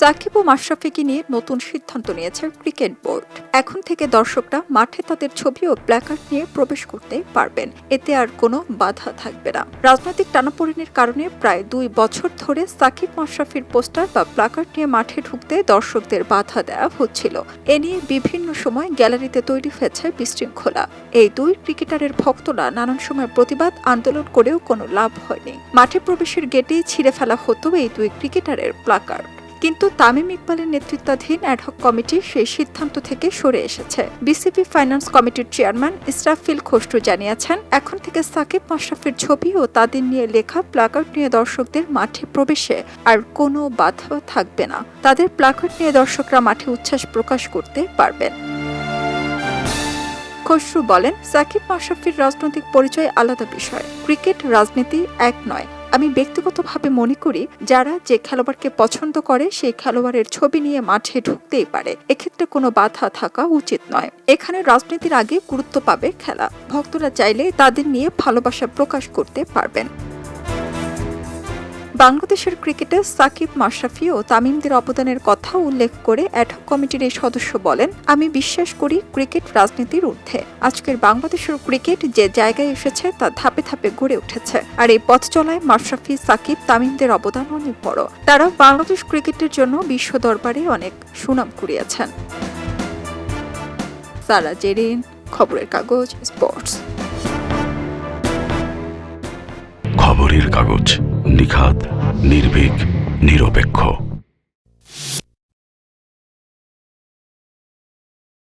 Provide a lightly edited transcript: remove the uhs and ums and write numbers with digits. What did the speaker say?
সাকিব ও মাশরাফিকে নিয়ে নতুন সিদ্ধান্ত নিয়েছে ক্রিকেট বোর্ড। এখন থেকে দর্শকরা মাঠে তাদের ছবি ও প্ল্যাকার্ড নিয়ে প্রবেশ করতে পারবেন। এতে আর কোনো বাধা থাকবে না। রাজনৈতিক টানাপোড়েনের কারণে প্রায় 2 বছর ধরে সাকিব মাশরাফির পোস্টার বা প্ল্যাকার্ড নিয়ে মাঠে ঢুকতে দর্শকদের বাধা দেওয়া হচ্ছিল। এ নিয়ে বিভিন্ন সময় গ্যালারিতে তৈরি হয়েছে বিশৃঙ্খলা। এই দুই ক্রিকেটারের ভক্তরা নানান সময় প্রতিবাদ আন্দোলন করেও কোনো লাভ হয়নি। মাঠে প্রবেশের গেটেই ছিঁড়ে ফেলা হতো এই দুই ক্রিকেটারের প্ল্যাকার্ড। কিন্তু তামিম ইকবালের নেতৃত্বাধীন অ্যাডহক কমিটি সেই সিদ্ধান্ত থেকে সরে এসেছে। বিসিবি ফাইন্যান্স কমিটির চেয়ারম্যান ইসরাফিল খসরু জানিয়েছেন, এখন থেকে সাকিব মাশরাফির ছবি ও তাদের নিয়ে লেখা প্ল্যাকার্ড নিয়ে দর্শকদের মাঠে প্রবেশে আর কোনো বাধা থাকবে না। তাদের প্ল্যাকার্ড নিয়ে দর্শকরা মাঠে উচ্ছ্বাস প্রকাশ করতে পারবেন। খসরু বলেন, সাকিব মাশরাফির রাজনৈতিক পরিচয় আলাদা বিষয়, ক্রিকেট রাজনীতি এক নয়। আমি ব্যক্তিগতভাবে মনে করি, যারা যে খেলোয়াড়কে পছন্দ করে সেই খেলোয়াড়ের ছবি নিয়ে মাঠে ঢুকতেই পারে। এক্ষেত্রে কোনো বাধা থাকা উচিত নয়। এখানে রাজনীতির আগে গুরুত্ব পাবে খেলা। ভক্তরা চাইলে তাদের নিয়ে ভালোবাসা প্রকাশ করতে পারবেন। বাংলাদেশের ক্রিকেটে সাকিব, মাশরাফি ও তামিমদের অবদানের কথা উল্লেখ করে অ্যাডহক কমিটির এই সদস্য বলেন, আমি বিশ্বাস করি ক্রিকেট রাজনীতির ঊর্ধ্বে। আজকের বাংলাদেশের ক্রিকেট যে জায়গায় এসেছে তা ধাপে ধাপে গড়ে উঠেছে। আর এই পথ চলায় মাশরাফি, সাকিব, তামিমদের অবদান অনেক বড়। তারা বাংলাদেশ ক্রিকেটের জন্য বিশ্ব দরবারে অনেক সুনাম কুড়িয়েছেন। সারা জেরিন, খবরের কাগজ, স্পোর্টস। খবরের কাগজ, নিখাত, নির্ভীক, নিরপেক্ষ।